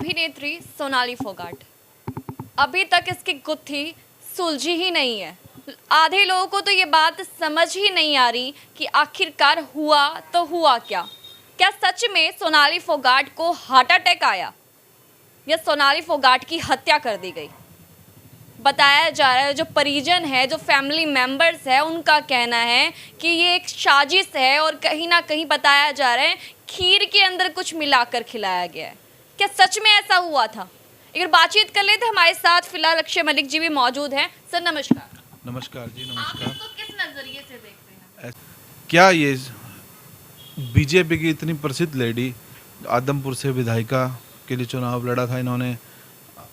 अभिनेत्री सोनाली फोगाट, अभी तक इसकी गुत्थी सुलझी ही नहीं है। आधे लोगों को तो ये बात समझ ही नहीं आ रही कि आखिरकार हुआ तो हुआ क्या। क्या सच में सोनाली फोगाट को हार्ट अटैक आया या सोनाली फोगाट की हत्या कर दी गई? बताया जा रहा है, जो परिजन है, जो फैमिली मेंबर्स है, उनका कहना है कि ये एक साजिश है और कहीं ना कहीं बताया जा रहा है खीर के अंदर कुछ मिलाकर खिलाया गया है। क्या सच में ऐसा हुआ था? एक बार बातचीत कर लेते। हमारे साथ फिलहाल अक्षय मलिक जी भी मौजूद हैं। सर नमस्कार। नमस्कार जी, नमस्कार। आप इसको किस नजरिए से देखते हैं? क्या ये बीजेपी की इतनी प्रसिद्ध लेडी आदमपुर से विधायिका के लिए चुनाव लड़ा था इन्होंने,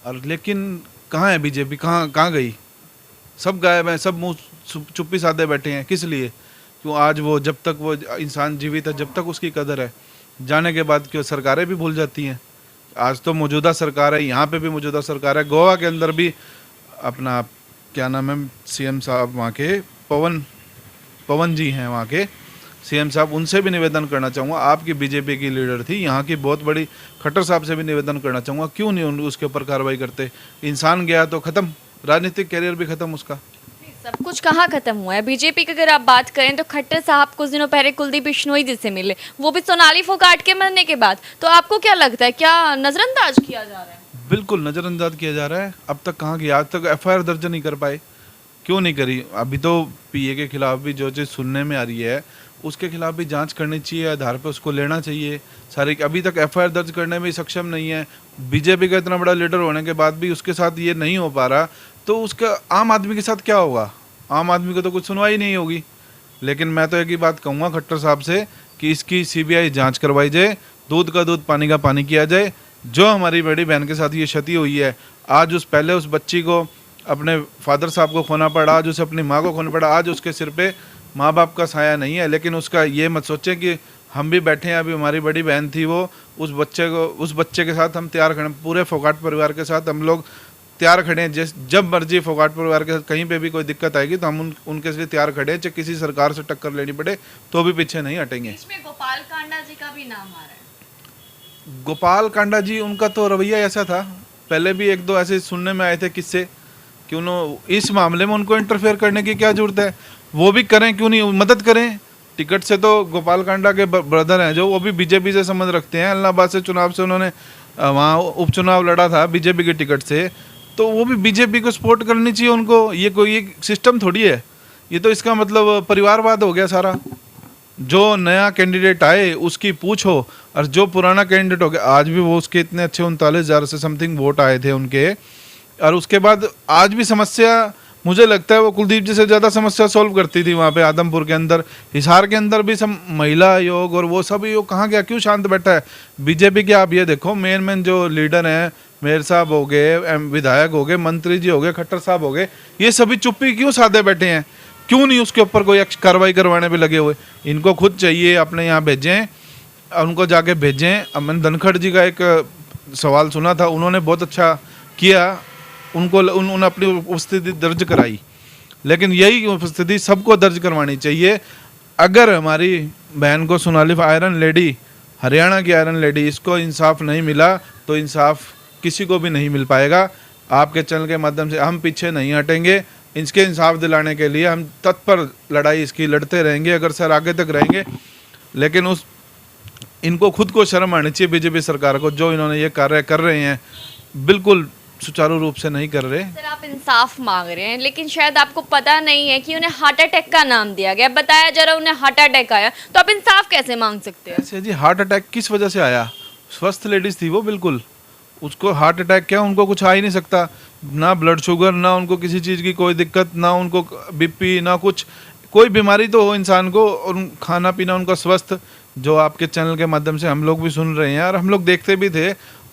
और लेकिन कहाँ है बीजेपी? कहाँ गई? सब गायब हैं, सब मुंह चुप्पी साधे बैठे हैं। किस लिए? क्यों आज वो, जब तक वो इंसान जीवित है, जब तक उसकी कदर है, जाने के बाद क्यों सरकारें भी भूल जाती हैं? आज तो मौजूदा सरकार है, यहाँ पे भी मौजूदा सरकार है, गोवा के अंदर भी अपना क्या नाम है सीएम साहब वहाँ के पवन जी हैं वहाँ के सीएम साहब। उनसे भी निवेदन करना चाहूँगा, आपकी बीजेपी की लीडर थी यहाँ की बहुत बड़ी, खट्टर साहब से भी निवेदन करना चाहूँगा, क्यों नहीं उसके ऊपर कार्रवाई करते? इंसान गया तो ख़त्म, राजनीतिक कैरियर भी ख़त्म उसका। सब कुछ कहाँ खत्म हुआ है? बीजेपी की अगर आप बात करें तो खट्टर साहब कुछ दिनों पहले कुलदीप बिश्नोई जी से मिले, वो भी सोनाली फोगाट के मरने के बाद। तो आपको क्या लगता है, क्या नजरअंदाज किया जा रहा है? बिल्कुल नज़रअंदाज किया जा रहा है। अब तक कहाँ की? आज तक एफआईआर दर्ज नहीं कर पाए। क्यों नहीं करी? अभी तो पीए के खिलाफ भी जो चीज़ सुनने में आ रही है, उसके खिलाफ भी जांच करनी चाहिए, आधार पे उसको लेना चाहिए सारे। अभी तक एफआईआर दर्ज करने में सक्षम नहीं है। बीजेपी का इतना बड़ा लीडर होने के बाद भी उसके साथ ये नहीं हो पा रहा, तो उसका आम आदमी के साथ क्या होगा? आम आदमी को तो कुछ सुनवाई नहीं होगी। लेकिन मैं तो एक ही बात कहूँगा खट्टर साहब से कि इसकी सीबीआई जांच करवाई जाए, दूध का दूध पानी का पानी किया जाए। जो हमारी बड़ी बहन के साथ ये क्षति हुई है, आज उस बच्ची को अपने फादर साहब को खोना पड़ा, आज उसे अपनी माँ को खोना पड़ा, आज उसके सिर पे माँ बाप का साया नहीं है। लेकिन उसका ये मत सोचे कि हम भी बैठे हैं, अभी हमारी बड़ी बहन थी वो, उस बच्चे के साथ हम तैयार खड़े, पूरे फोगाट परिवार के साथ हम लोग तैयार खड़े हैं। जब मर्जी फोगाट परिवार के साथ कहीं पे भी कोई दिक्कत आएगी तो हम उनके लिए तैयार खड़े हैं। चाहे किसी सरकार से टक्कर लेनी पड़े तो भी पीछे नहीं हटेंगे। इसमें गोपाल कांडा जी का भी नाम आ रहा है। गोपाल कांडा जी, उनका तो रवैया ऐसा था, पहले भी एक दो ऐसे सुनने में आए थे किस्से कि उन्होंने इस मामले में उनको इंटरफेयर करने की क्या जरूरत है? वो भी करें, क्यों नहीं मदद करें? टिकट से तो गोपाल कांडा के ब्रदर हैं जो, वो भी बीजेपी से संबंध रखते हैं। इलाहाबाद से चुनाव से उन्होंने वहाँ उपचुनाव लड़ा था बीजेपी के टिकट से, तो वो भी बीजेपी को सपोर्ट करनी चाहिए उनको। ये कोई एक सिस्टम थोड़ी है, ये तो इसका मतलब परिवारवाद हो गया सारा। जो नया कैंडिडेट आए उसकी पूछो, और जो पुराना कैंडिडेट हो गया, आज भी वो उसके इतने अच्छे 39,000 से समथिंग वोट आए थे उनके, और उसके बाद आज भी समस्या, मुझे लगता है वो कुलदीप जी से ज़्यादा समस्या सॉल्व करती थी वहाँ पे आदमपुर के अंदर। हिसार के अंदर भी सब महिला आयोग और वो सब योग कहाँ गया? क्यों शांत बैठा है बीजेपी के? आप ये देखो, मेन जो लीडर हैं, मेयर साहब हो गए, विधायक हो गए, मंत्री जी हो गए, खट्टर साहब हो गए, ये सभी चुप्पी क्यों साधे बैठे हैं? क्यों नहीं उसके ऊपर कोई कार्रवाई करवाने पे लगे हुए? इनको खुद चाहिए अपने यहाँ भेजें, उनको जाके भेजें। अब मैंने धनखड़ जी का एक सवाल सुना था, उन्होंने बहुत अच्छा किया, उन्होंने अपनी उपस्थिति दर्ज कराई। लेकिन यही उपस्थिति सबको दर्ज करवानी चाहिए। अगर हमारी बहन को, सोनाली आयरन लेडी, हरियाणा की आयरन लेडी, इसको इंसाफ नहीं मिला तो इंसाफ किसी को भी नहीं मिल पाएगा। आपके चैनल के माध्यम से हम पीछे नहीं हटेंगे। इसके इंसाफ दिलाने के लिए हम तत्पर लड़ाई इसकी लड़ते रहेंगे, अगर सर आगे तक रहेंगे। लेकिन इनको खुद को शर्म आनी चाहिए बीजेपी सरकार को, जो इन्होंने ये कार्य कर रहे हैं बिल्कुल सुचारू रूप से नहीं कर रहे। सर आप इंसाफ मांग रहे हैं, लेकिन शायद आपको पता नहीं है कि उन्हें हार्ट अटैक का नाम दिया गया। बताया जरा उन्हें हार्ट अटैक आया, तो आप इंसाफ कैसे मांग सकते हैं? ऐसे जी, हार्ट अटैक किस वजह से आया? स्वस्थ लेडीज थी वो बिल्कुल, उसको हार्ट अटैक क्या? उनको कुछ आ ही नहीं सकता, ना ब्लड शुगर, ना उनको किसी चीज़ की कोई दिक्कत, ना उनको बीपी, ना कुछ, कोई बीमारी तो हो इंसान को, और खाना पीना उनका स्वस्थ, जो आपके चैनल के माध्यम से हम लोग भी सुन रहे हैं और हम लोग देखते भी थे,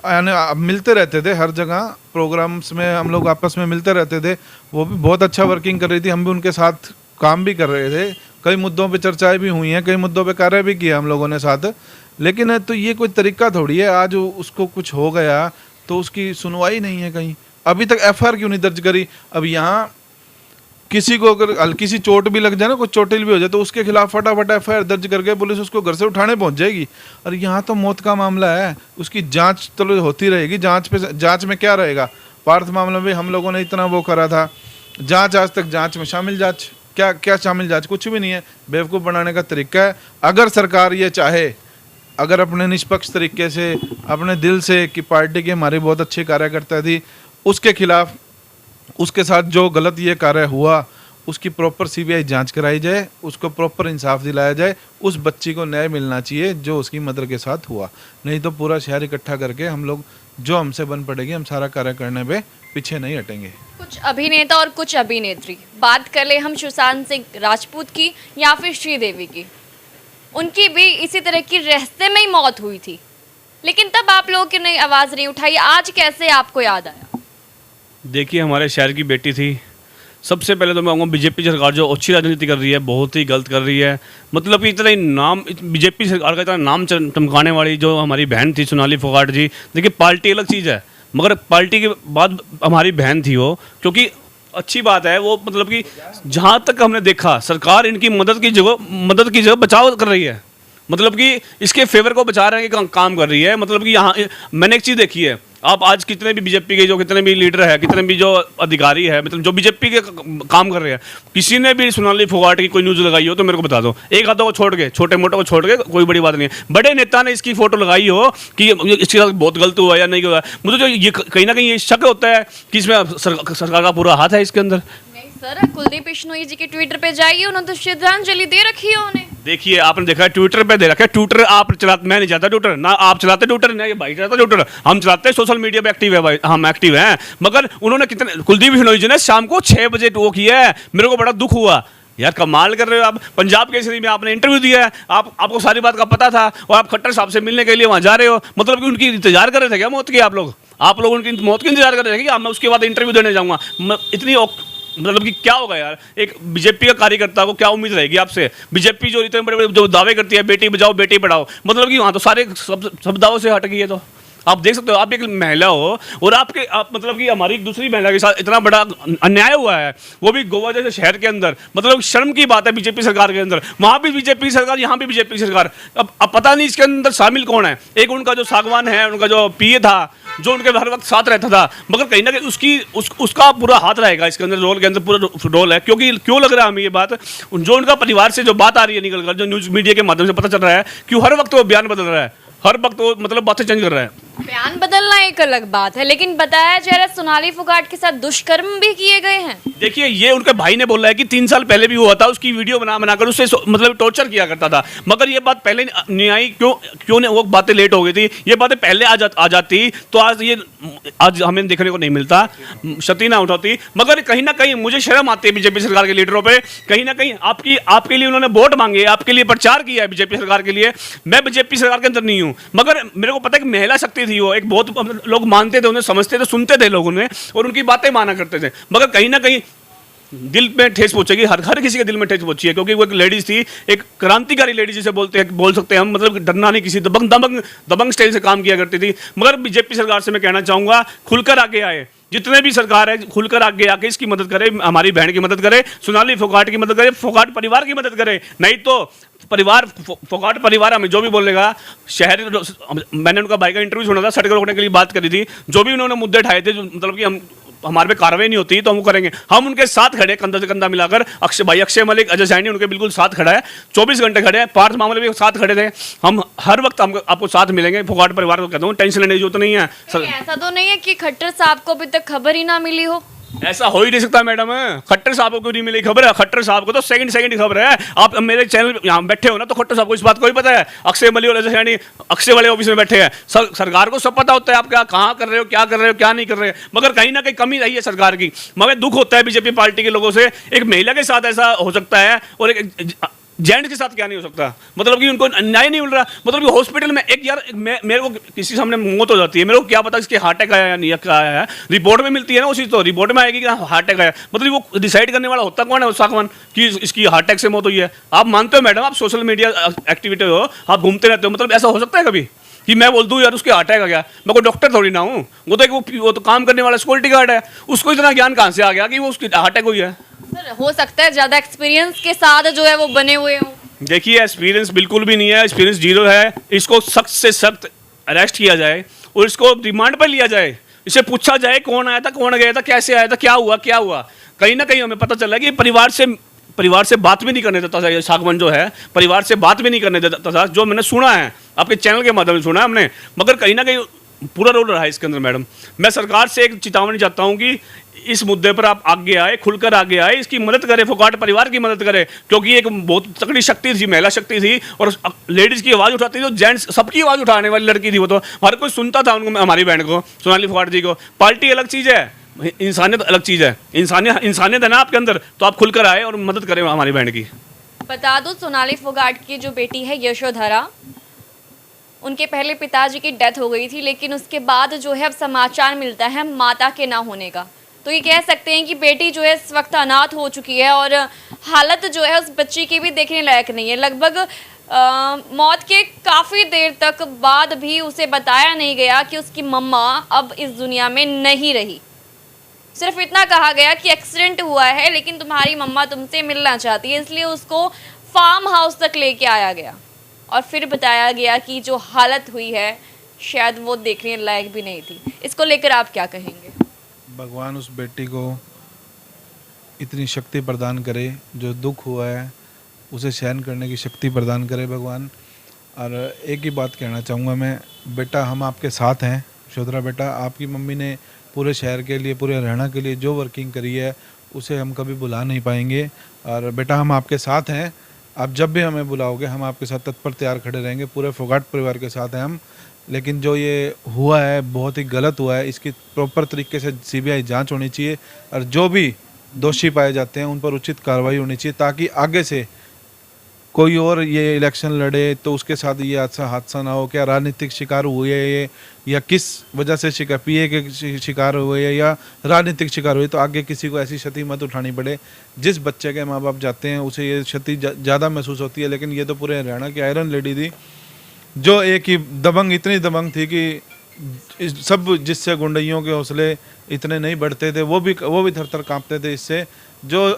यानी मिलते रहते थे हर जगह प्रोग्राम्स में, हम लोग आपस में मिलते रहते थे। वो भी बहुत अच्छा वर्किंग कर रही थी, हम भी उनके साथ काम भी कर रहे थे, कई मुद्दों पे चर्चाएं भी हुई हैं, कई मुद्दों पे कार्य भी किया हम लोगों ने साथ। लेकिन तो ये कोई तरीका थोड़ी है, आज उसको कुछ हो गया तो उसकी सुनवाई नहीं है कहीं। अभी तक एफआईआर क्यों नहीं दर्ज करी? अब यहाँ किसी को अगर हल्की सी चोट भी लग जाए ना, कोई चोटिल भी हो जाए, तो उसके खिलाफ फटाफट एफआईआर दर्ज करके पुलिस उसको घर से उठाने पहुंच जाएगी। और यहाँ तो मौत का मामला है, उसकी जांच तो होती रहेगी। जांच में क्या रहेगा? पार्थ मामले में हम लोगों ने इतना वो करा था, जांच आज तक जांच में शामिल जांच क्या क्या शामिल जांच कुछ भी नहीं है। बेवकूफ़ बनाने का तरीका है। अगर सरकार ये चाहे, अगर अपने निष्पक्ष तरीके से, अपने दिल से, कि पार्टी की हमारी बहुत अच्छी कार्यकर्ता थी, उसके खिलाफ, उसके साथ जो गलत ये कार्य हुआ, उसकी प्रॉपर सीबीआई जांच कराई जाए, उसको प्रॉपर इंसाफ दिलाया जाए, उस बच्ची को न्याय मिलना चाहिए जो उसकी मदर के साथ हुआ। नहीं तो पूरा शहर इकट्ठा करके हम लोग, जो हमसे बन पड़ेगी, हम सारा कार्य करने पे पीछे नहीं हटेंगे। कुछ अभिनेता और कुछ अभिनेत्री, बात कर ले हम सुशांत सिंह राजपूत की या फिर श्रीदेवी की, उनकी भी इसी तरह की रास्ते में ही मौत हुई थी, लेकिन तब आप लोगों ने आवाज़ नहीं उठाई। आज कैसे आपको याद आया? देखिए, हमारे शहर की बेटी थी। सबसे पहले तो मैं कहूँगा बीजेपी सरकार जो अच्छी राजनीति कर रही है, बहुत ही गलत कर रही है। मतलब कि इतना ही नाम, बीजेपी सरकार का इतना नाम चमकाने वाली जो हमारी बहन थी सोनाली फोगाट जी, देखिए पार्टी अलग चीज़ है, मगर पार्टी के बाद हमारी बहन थी वो, क्योंकि अच्छी बात है वो, मतलब कि जहाँ तक हमने देखा सरकार इनकी मदद की जगह बचाव कर रही है। मतलब कि इसके फेवर को बचा रहे हैं कि काम कर रही है। मतलब कि यहाँ मैंने एक चीज़ देखी है, आप आज कितने भी बीजेपी के जो कितने भी लीडर है, कितने भी जो अधिकारी है, मतलब जो बीजेपी के काम कर रहे हैं, किसी ने भी सोनाली फोगाट की कोई न्यूज़ लगाई हो तो मेरे को बता दो। एक आधों को छोड़ के, छोटे मोटे को छोड़ के, कोई बड़ी बात नहीं है। बड़े नेता ने इसकी फोटो लगाई हो कि इसके साथ बहुत गलत हुआ या नहीं हुआ, मुझे तो ये कहीं ना कहीं ये शक होता है कि इसमें सरकार का पूरा हाथ है इसके अंदर। नहीं सर, कुलदीप बिश्नोई जी के ट्विटर पे जाइए, उन्होंने तो श्रद्धांजलि दे रखी है उन्हें। देखिए, आपने देखा है ट्विटर पे दे रखा है। ट्विटर आप चलाते, मैं नहीं चाहता ट्विटर, ना आप चलाते ट्विटर, ना ये भाई चलाता ट्विटर। हम चलाते हैं, सोशल मीडिया पे एक्टिव है भाई, हम एक्टिव हैं। मगर उन्होंने कितने, कुलदीप बिश्नोई जी ने शाम को 6 बजे वो किया है, मेरे को बड़ा दुख हुआ। यार कमाल कर रहे हो आप। पंजाब केसरी में आपने इंटरव्यू दिया है, आपको सारी बात का पता था और आप खट्टर साहब से मिलने के लिए वहाँ जा रहे हो। मतलब कि उनकी इंतजार कर रहे थे क्या मौत की? आप लोग उनकी मौत की इंतजार कर रहे थे कि मैं उसके बाद इंटरव्यू देने जाऊँगा? इतनी मतलब कि क्या होगा यार, एक बीजेपी का कार्यकर्ता को क्या उम्मीद रहेगी आपसे? बीजेपी जो इतने बड़े बड़े जो दावे करती है, बेटी बचाओ बेटी पढ़ाओ, मतलब कि वहाँ तो सारे सब दावों से हट गई है। तो आप देख सकते हो, आप एक महिला हो और आप मतलब कि हमारी एक दूसरी महिला के साथ इतना बड़ा अन्याय हुआ है, वो भी गोवा जैसे शहर के अंदर। मतलब शर्म की बात है बीजेपी सरकार के अंदर, वहाँ भी बीजेपी सरकार, यहाँ भी बीजेपी सरकार। अब पता नहीं इसके अंदर शामिल कौन है। एक उनका जो सागवान है, उनका जो पीए था, जो उनके हर वक्त साथ रहता था, मगर कहीं ना कहीं उसका पूरा हाथ रहेगा इसके अंदर, रोल के अंदर पूरा रोल है। क्योंकि क्यों लग रहा है हमें ये बात, जो उनका परिवार से जो बात आ रही है निकल कर, जो न्यूज़ मीडिया के माध्यम से पता चल रहा है, कि हर वक्त वो बयान बदल रहा है, हर वक्त वो मतलब बातें चेंज कर रहा है। बयान बदलना एक अलग बात है, लेकिन बताया जा रहा है सोनाली फोगाट के साथ दुष्कर्म भी किए गए हैं। देखिए, ये उनके भाई ने बोला है कि 3 साल पहले भी हुआ था, उसकी वीडियो बनाकर उससे मतलब टॉर्चर किया करता था। मगर ये बात पहले नहीं आई, क्यों नहीं? वो बातें लेट हो गई थी। ये बातें पहले आ जाती तो आज हमें देखने को नहीं मिलता, क्षति ना उठाती। मगर कहीं ना कहीं मुझे शर्म आती है बीजेपी सरकार के लीडरों पे। कहीं ना कहीं आपके लिए उन्होंने वोट मांगे, आपके लिए प्रचार किया है बीजेपी सरकार के लिए। मैं बीजेपी सरकार के अंदर नहीं हूँ, मगर मेरे को पता है कि महिला शक्ति थी वो, एक बहुत लोग मानते थे, उन्हें समझते थे, सुनते थे लोग उन्हें, और उनकी बातें माना करते थे। मगर कहीं ना कहीं दिल में ठेस पहुंचेगी, हर किसी के दिल में ठेस पहुंची है, क्योंकि वो एक लेडीज थी, एक क्रांतिकारी लेडीज जिसे बोल सकते हैं हम। मतलब डरना नहीं, किसी दबंग स्टाइल से काम किया करती थी। मगर बीजेपी सरकार से मैं कहना चाहूँगा, खुलकर आगे आए, जितने भी सरकार है खुलकर आगे आके इसकी मदद करे, हमारी बहन की मदद करे, सोनाली फोगाट की मदद करे, फोगाट परिवार की मदद करे। नहीं तो फोगाट परिवार हमें जो भी बोलेगा, शहर, मैंने उनका भाई का इंटरव्यू सुना था, सड़क रोकने के लिए बात करी थी, जो भी उन्होंने मुद्दे उठाए थे, मतलब कि हमारे पे कार्रवाई नहीं होती तो हम करेंगे। हम उनके साथ खड़े, कंधा से कंधा मिलाकर। अक्षय मलिक, अजय सैनी उनके बिल्कुल साथ खड़ा है, 24 घंटे खड़े हैं। पार्थ मामले भी साथ खड़े थे। हम हर वक्त आपको साथ मिलेंगे। फोगाट परिवार को कहता हूँ, टेंशन लेने की जरूरत नहीं है। ऐसा तो नहीं है कि खट्टर साहब को अभी तक खबर ही ना मिली हो? ऐसा हो ही नहीं सकता मैडम। खट्टर साहब को नहीं मिली खबर है? खट्टर साहब को तो सेकंड की खबर है। आप मेरे चैनल यहाँ बैठे हो ना, तो खट्टर साहब को इस बात को ही पता है। अक्षय मलिक और यानी अक्षय वाले ऑफिस में बैठे हैं, सरकार को सब पता होता है आप क्या कहाँ कर रहे हो, क्या कर रहे हो, क्या नहीं कर रहे। मगर कहीं ना कहीं कमी रही है सरकार की। मगर दुख होता है बीजेपी पार्टी के लोगों से, एक महिला के साथ ऐसा हो सकता है और एक जेंट्स के साथ क्या नहीं हो सकता। मतलब कि उनको न्याय नहीं मिल रहा। मतलब कि हॉस्पिटल में एक यार मेरे को किसी सामने मौत हो जाती है, मेरे को क्या पता इसके हार्ट अटैक आया या नहीं आया है। रिपोर्ट में मिलती है ना, उसी तो रिपोर्ट में आएगी कि हार्ट अटैक आया। मतलब वो डिसाइड करने वाला होता कौन है सागवान कि इसकी हार्ट अटैक से मौत हुई है? आप मानते हो मैडम, आप सोशल मीडिया एक्टिविटी हो, आप घूमते रहते हो, मतलब ऐसा हो सकता है कभी कि मैं बोल दूँ यार उसके हार्ट अटैक आ गया? मैं कोई डॉक्टर थोड़ी ना हूँ, वो तो काम करने वाला सिक्योरिटी गार्ड है। उसको इतना ज्ञान कहाँ से आ गया कि वो उसकी हार्ट अटैक हुई है? सर, सर हो सकता है ज़्यादा एक्सपीरियंस के साथ जो है वो बने हुए हों। देखिए एक्सपीरियंस बिल्कुल भी नहीं है, एक्सपीरियंस जीरो है। इसको सख्त से सख्त अरेस्ट किया जाए और इसको रिमांड पर लिया जाए, इसे पूछा जाए कौन आया था, कौन गया था, कैसे आया था, क्या हुआ। कहीं ना कहीं हमें पता चला कि परिवार से बात भी नहीं करने देता था। ये सागवान जो है परिवार से बात भी नहीं करने देता था, जो मैंने सुना है आपके चैनल के माध्यम से सुना है हमने। मगर कहीं ना कहीं पूरा रोल रहा है इसके अंदर। मैडम मैं सरकार से एक चेतावनी चाहता हूँ कि इस मुद्दे पर आप आगे आए, खुलकर आगे आए, इसकी मदद करें, फोगाट परिवार की मदद करें, क्योंकि एक बहुत तगड़ी शक्ति थी, महिला शक्ति थी और लेडीज़ की आवाज़ उठाती थी, जेंट्स सबकी आवाज़ उठाने वाली लड़की थी वो। तो हर कोई सुनता था उनको, हमारी बहन को, सोनाली फोगाट जी को। पार्टी अलग चीज़ है, इंसानियत अलग चीज़ है। इंसानियत है ना आपके अंदर, तो आप खुलकर आए और मदद करें हमारी बहन की। बता दो सोनाली फोगाट की जो बेटी है यशोधरा, उनके पहले पिताजी की डेथ हो गई थी, लेकिन उसके बाद जो है अब समाचार मिलता है माता के ना होने का। तो ये कह सकते हैं कि बेटी जो है इस वक्त अनाथ हो चुकी है और हालत जो है उस बच्ची की भी देखने लायक नहीं है। लगभग मौत के काफ़ी देर तक बाद भी उसे बताया नहीं गया कि उसकी मम्मा अब इस दुनिया में नहीं रही। सिर्फ इतना कहा गया कि एक्सीडेंट हुआ है, लेकिन तुम्हारी मम्मा तुमसे मिलना चाहती है, इसलिए उसको फार्म हाउस तक लेके आया गया और फिर बताया गया कि जो हालत हुई है शायद वो देखने लायक भी नहीं थी। इसको लेकर आप क्या कहेंगे? भगवान उस बेटी को इतनी शक्ति प्रदान करे, जो दुख हुआ है उसे सहन करने की शक्ति प्रदान करे भगवान। और एक ही बात कहना चाहूँगा मैं, बेटा हम आपके साथ हैं। यशोधरा बेटा, आपकी मम्मी ने पूरे शहर के लिए, पूरे हरियाणा के लिए जो वर्किंग करी है उसे हम कभी भुला नहीं पाएंगे। और बेटा हम आपके साथ हैं, आप जब भी हमें बुलाओगे हम आपके साथ तत्पर तैयार खड़े रहेंगे। पूरे फोगाट परिवार के साथ हैं हम। लेकिन जो ये हुआ है बहुत ही गलत हुआ है, इसकी प्रॉपर तरीके से सीबीआई जांच होनी चाहिए और जो भी दोषी पाए जाते हैं उन पर उचित कार्रवाई होनी चाहिए, ताकि आगे से कोई और ये इलेक्शन लड़े तो उसके साथ ये हादसा ना हो। क्या राजनीतिक शिकार हुए ये, या किस वजह से शिकार, पीए के शिकार हुए या राजनीतिक शिकार हुए, तो आगे किसी को ऐसी क्षति मत उठानी पड़े। जिस बच्चे के माँ बाप जाते हैं उसे ये क्षति ज़्यादा महसूस होती है। लेकिन ये तो पूरे हरियाणा की आयरन लेडी थी, जो एक ही दबंग, इतनी दबंग थी कि सब जिससे गुंडइयों के हौसले इतने नहीं बढ़ते थे, वो भी थर थर काँपते थे इससे। जो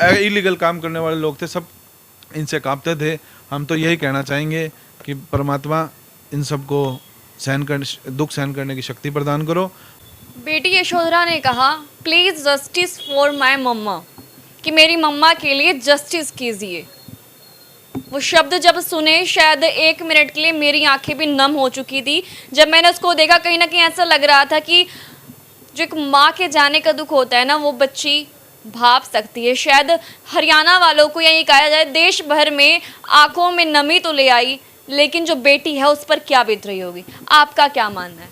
इलीगल काम करने वाले लोग थे सब इनसे काँपते थे। हम तो यही कहना चाहेंगे कि परमात्मा इन सबको दुख सहन करने की शक्ति प्रदान करो। बेटी यशोधरा ने कहा प्लीज़ जस्टिस फॉर माय मम्मा, कि मेरी मम्मा के लिए जस्टिस कीजिए। वो शब्द जब सुने शायद 1 मिनट के लिए मेरी आंखें भी नम हो चुकी थी। जब मैंने उसको देखा कहीं ना कहीं ऐसा लग रहा था कि जो एक माँ के जाने का दुख होता है ना, वो बच्ची भाप सकती है। शायद हरियाणा वालों को या ये कहा जाए देश भर में आंखों में नमी तो ले आई, लेकिन जो बेटी है उस पर क्या बीत रही होगी? आपका क्या मानना है?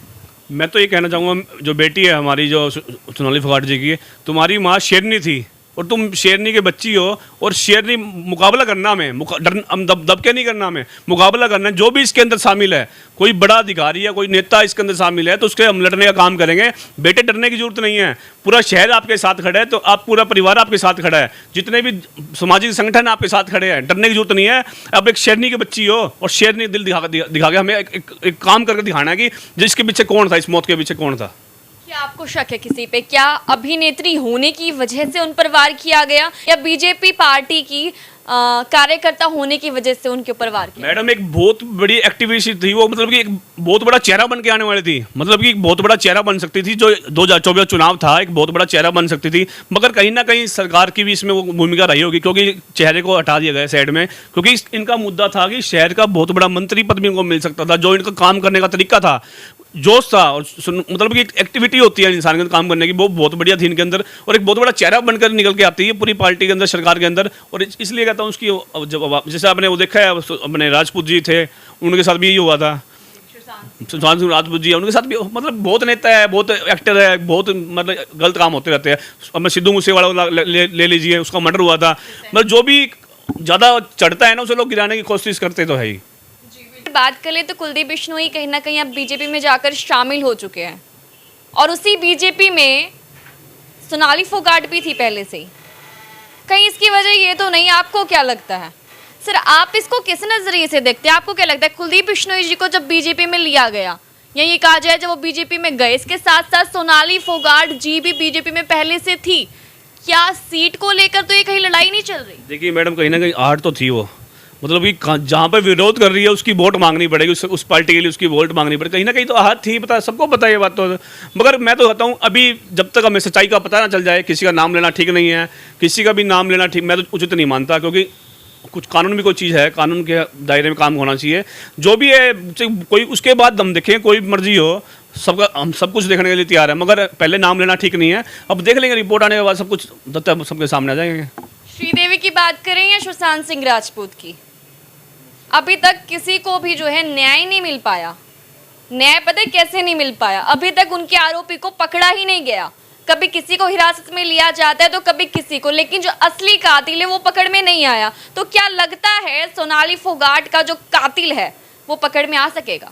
मैं तो ये कहना चाहूँगा, जो बेटी है हमारी, जो सोनाली फोगाट जी की, तुम्हारी माँ शेरनी थी और तुम शेरनी के बच्ची हो, और शेरनी मुकाबला करना में दब के नहीं करना में मुकाबला करना। जो भी इसके अंदर शामिल है, कोई बड़ा अधिकारी या कोई नेता इसके अंदर शामिल है, तो उसके हम लड़ने का काम करेंगे। बेटे डरने की जरूरत नहीं है, पूरा शहर आपके साथ खड़ा है, तो आप पूरा परिवार आपके साथ खड़ा है, जितने भी सामाजिक संगठन आपके साथ खड़े हैं, डरने की जरूरत नहीं है। अब एक शेरनी की बच्ची हो और शेरनी दिल दिखा के हमें एक काम करके दिखाना है कि जिसके पीछे कौन था, इस मौत के पीछे कौन था। क्या आपको शक है किसी पे? क्या अभिनेत्री होने की वजह से उन पर वार किया गया, या बीजेपी पार्टी की कार्यकर्ता होने की वजह से उनके ऊपर वार किया? मैडम एक बहुत बड़ी एक्टिविस्ट थी वो, मतलब कि एक बहुत बड़ा चेहरा बन के आने वाली थी, मतलब कि एक बहुत बड़ा चेहरा बन सकती थी। जो 2024 चुनाव था, एक बहुत बड़ा चेहरा बन सकती थी। मगर कहीं ना कहीं सरकार की भी इसमें वो भूमिका रही होगी, क्योंकि चेहरे को हटा दिया गया साइड में, क्योंकि इनका मुद्दा था कि शहर का बहुत बड़ा मंत्री पद भी इनको मिल सकता था। जो इनका काम करने का तरीका था, जोश था, और मतलब कि एक्टिविटी होती है इंसान के अंदर काम करने की, वो बहुत बढ़िया थी इनके अंदर, और एक बहुत बड़ा चेहरा बनकर निकल के आती है पूरी पार्टी के अंदर, सरकार के अंदर। और इसलिए कहता हूँ उसकी जब जैसे आपने वो देखा है, अपने राजपूत जी थे, उनके साथ भी यही हुआ था। सुशांत सिंह राजपूत जी, उनके साथ भी मतलब बहुत नेता है, बहुत एक्टर है, बहुत मतलब गलत काम होते रहते हैं। अब सिद्धू मूसेवाला ले लीजिए, उसका मर्डर हुआ था। मतलब जो भी ज़्यादा चढ़ता है ना, उसे लोग गिराने की कोशिश करते तो है ही। बात कर ले तो कुलदीप बिश्नोई कहीं ना कहीं अब बीजेपी में जाकर शामिल हो चुके हैं, और उसी बीजेपी में सोनाली फोगाट भी थी पहले से ही। कहीं इसकी वजह ये तो नहीं? आपको क्या लगता है सर, आप इसको किस नजरिए से देखते हैं? आपको क्या लगता है कुलदीप बिश्नोई जी को जब बीजेपी में लिया गया, या ये कहा जाए जब वो बीजेपी में गए, इसके साथ साथ सोनाली फोगाट जी भी बीजेपी में पहले से थी, क्या सीट को लेकर तो ये कहीं लड़ाई नहीं चल रही? देखिए मैडम, कहीं ना कहीं आर्ट तो थी वो, मतलब कि जहाँ पे विरोध कर रही है उसकी वोट मांगनी पड़ेगी, उस पार्टी के लिए उसकी वोट मांगनी पड़ेगी, कहीं ना कहीं तो हाथ थी, पता सबको पता है ये बात तो। मगर मैं तो कहता हूँ अभी जब तक हमें सच्चाई का पता ना चल जाए, किसी का नाम लेना ठीक नहीं है, किसी का भी नाम लेना ठीक मैं तो उचित नहीं मानता, क्योंकि कुछ कानून भी कोई चीज़ है, कानून के दायरे में काम होना चाहिए। जो भी है कोई उसके बाद हम देखें, कोई मर्जी हो, सबका हम सब कुछ देखने के लिए तैयार है, मगर पहले नाम लेना ठीक नहीं है। अब देख लेंगे रिपोर्ट आने के बाद सब कुछ सबके सामने आ जाएंगे। श्रीदेवी की बात करें या सुशांत सिंह राजपूत की, अभी तक किसी को भी जो है न्याय नहीं मिल पाया। न्याय पता है कैसे नहीं मिल पाया? अभी तक उनके आरोपी को पकड़ा ही नहीं गया। कभी किसी को हिरासत में लिया जाता है तो कभी किसी को, लेकिन जो असली कातिल है वो पकड़ में नहीं आया। तो क्या लगता है सोनाली फोगाट का जो कातिल है वो पकड़ में आ सकेगा?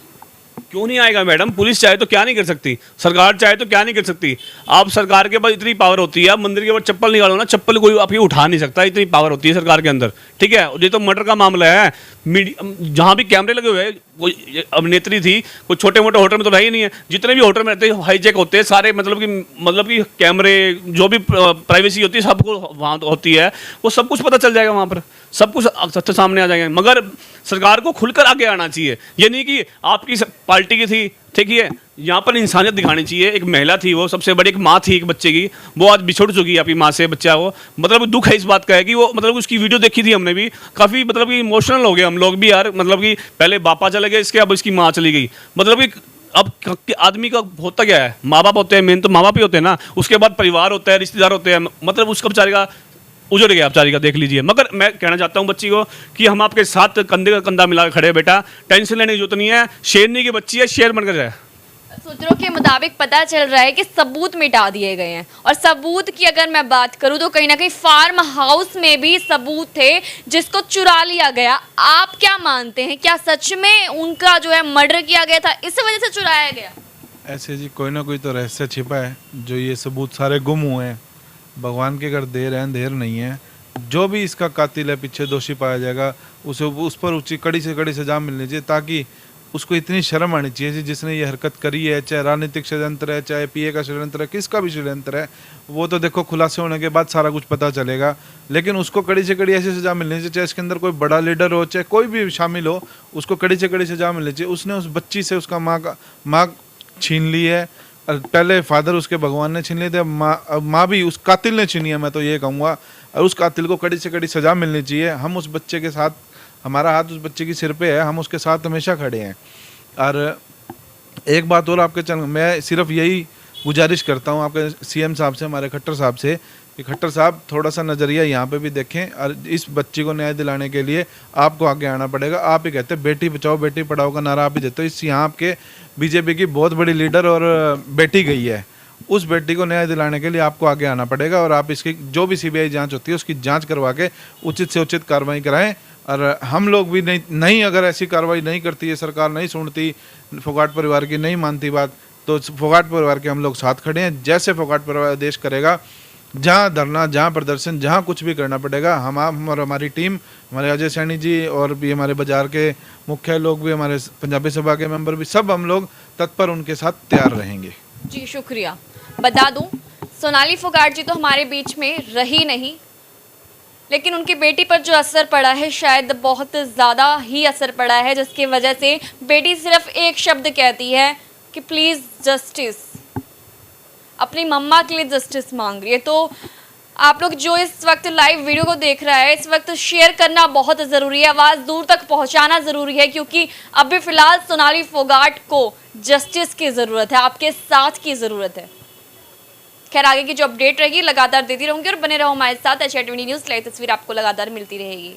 क्यों नहीं आएगा मैडम? पुलिस चाहे तो क्या नहीं कर सकती, सरकार चाहे तो क्या नहीं कर सकती। आप सरकार के पास इतनी पावर होती है, आप मंदिर के ऊपर चप्पल निकालो ना, चप्पल कोई आप ये उठा नहीं सकता, इतनी पावर होती है सरकार के अंदर, ठीक है। ये तो मर्डर का मामला है, जहाँ भी कैमरे लगे हुए हैं, कोई अभिनेत्री थी, कोई छोटे मोटे होटल में तो रही नहीं है, जितने भी होटल में रहते हैं हाईजैक होते हैं सारे, मतलब कि कैमरे जो भी प्राइवेसी होती है सबको वहाँ होती है, वो सब कुछ पता चल जाएगा, वहाँ पर सब कुछ सत्य सामने आ जाएगा। मगर सरकार को खुलकर आगे आना चाहिए, ये नहीं कि आपकी पार्टी की थी, ठीक है, यहाँ पर इंसानियत दिखानी चाहिए। एक महिला थी, वो सबसे बड़ी एक माँ थी एक बच्चे की, वो आज बिछुड़ चुकी है अपनी माँ से, बच्चा वो, मतलब दुख है इस बात का है कि वो, मतलब उसकी वीडियो देखी थी हमने भी, काफ़ी मतलब कि इमोशनल हो गए हम लोग भी यार, मतलब कि पहले बापा चले गए इसके, अब इसकी माँ चली गई, मतलब कि अब आदमी का होता क्या है, माँ बाप होते हैं, मेन तो माँ बाप ही होते हैं ना, उसके बाद परिवार होता है, रिश्तेदार होते हैं, मतलब उसका बेचारे का उजड़ गया बेचारी का, देख लीजिए। मगर मैं कहना चाहता हूँ बच्ची को कि हम आपके साथ कंधे का कंधा मिला खड़े हैं बेटा, टेंशन लेने की जरूरत नहीं है, शेरनी की बच्ची है, शेर बनकर जाए। सूत्रों के मुताबिक पता चल रहा है कि सबूत मिटा दिए गए हैं, और सबूत की अगर मैं बात करूं तो कहीं ना कहीं फार्म हाउस में भी सबूत थे जिसको चुरा लिया गया। आप क्या मानते हैं, क्या सच में उनका जो है मर्डर किया गया था, इस वजह से चुराया गया? ऐसे जी कोई ना कोई तो रहस्य छिपा है, जो ये सबूत सारे गुम हुए हैं। भगवान के घर देर है अंधेर नहीं है, जो भी इसका कातिल है, पीछे दोषी पाया जाएगा, उसे उस पर ऊंची कड़ी से कड़ी सजा मिलनी चाहिए, ताकि उसको इतनी शर्म आनी चाहिए जिसने ये हरकत करी है, चाहे राजनीतिक षड्यंत्र है, चाहे पीए का षड्यंत्र है, किसका भी षड्यंत्र है, वो तो देखो खुलासे होने के बाद सारा कुछ पता चलेगा। लेकिन उसको कड़ी से कड़ी ऐसी सजा मिलनी चाहिए, चाहे इसके अंदर कोई बड़ा लीडर हो, चाहे कोई भी शामिल हो, उसको कड़ी से कड़ी सजा मिलनी चाहिए। उसने उस बच्ची से उसका माँ छीन ली है, और पहले फादर उसके भगवान ने छीन लिए थे, माँ भी उस कातिल ने छीनी है, मैं तो ये कहूँगा। और उस कातिल को कड़ी से कड़ी सजा मिलनी चाहिए। हम उस बच्चे के साथ, हमारा हाथ उस बच्चे की सिर पे है, हम उसके साथ हमेशा खड़े हैं। और एक बात और आपके चैनल, मैं सिर्फ यही गुजारिश करता हूँ आपके सीएम साहब से, हमारे खट्टर साहब से, कि खट्टर साहब थोड़ा सा नज़रिया यहाँ पे भी देखें, और इस बच्ची को न्याय दिलाने के लिए आपको आगे आना पड़ेगा। आप ही कहते हैं बेटी बचाओ बेटी पढ़ाओ का नारा आप ही देते हो, इस यहाँ आपके बीजेपी की बहुत बड़ी लीडर और बेटी गई है, उस बेटी को न्याय दिलाने के लिए आपको आगे आना पड़ेगा। और आप इसकी जो भी सीबीआई जांच होती है उसकी जांच करवा के उचित से उचित कार्रवाई कराएं। और हम लोग भी नहीं अगर ऐसी कार्रवाई नहीं करती है, सरकार नहीं सुनती, फोगाट परिवार की नहीं मानती बात, तो फोगाट परिवार के हम लोग साथ खड़े हैं। जैसे फोगाट परिवार आदेश करेगा, जहाँ धरना, जहाँ प्रदर्शन, जहाँ कुछ भी करना पड़ेगा, हम और हमारी टीम, हमारे अजय सैनी जी और भी हमारे बाजार के मुख्य लोग भी, हमारे पंजाबी सभा के मेंबर भी, सब हम लोग तत्पर उनके साथ तैयार रहेंगे। जी शुक्रिया। बता दूं, सोनाली फोगाट जी तो हमारे बीच में रही नहीं, लेकिन उनकी बेटी पर जो असर पड़ा है शायद बहुत ज़्यादा ही असर पड़ा है, जिसकी वजह से बेटी सिर्फ एक शब्द कहती है कि प्लीज़ जस्टिस, अपनी मम्मा के लिए जस्टिस मांग रही है। तो आप लोग जो इस वक्त लाइव वीडियो को देख रहा है, इस वक्त शेयर करना बहुत ज़रूरी है, आवाज़ दूर तक पहुंचाना ज़रूरी है, क्योंकि अभी फ़िलहाल सोनाली फोगाट को जस्टिस की ज़रूरत है, आपके साथ की ज़रूरत है। खैर आगे की जो अपडेट रहेगी लगातार देती रहूँगी, और बने रहो हमारे साथ। एच20 न्यूज़ लाइव तस्वीर आपको लगातार मिलती रहेगी।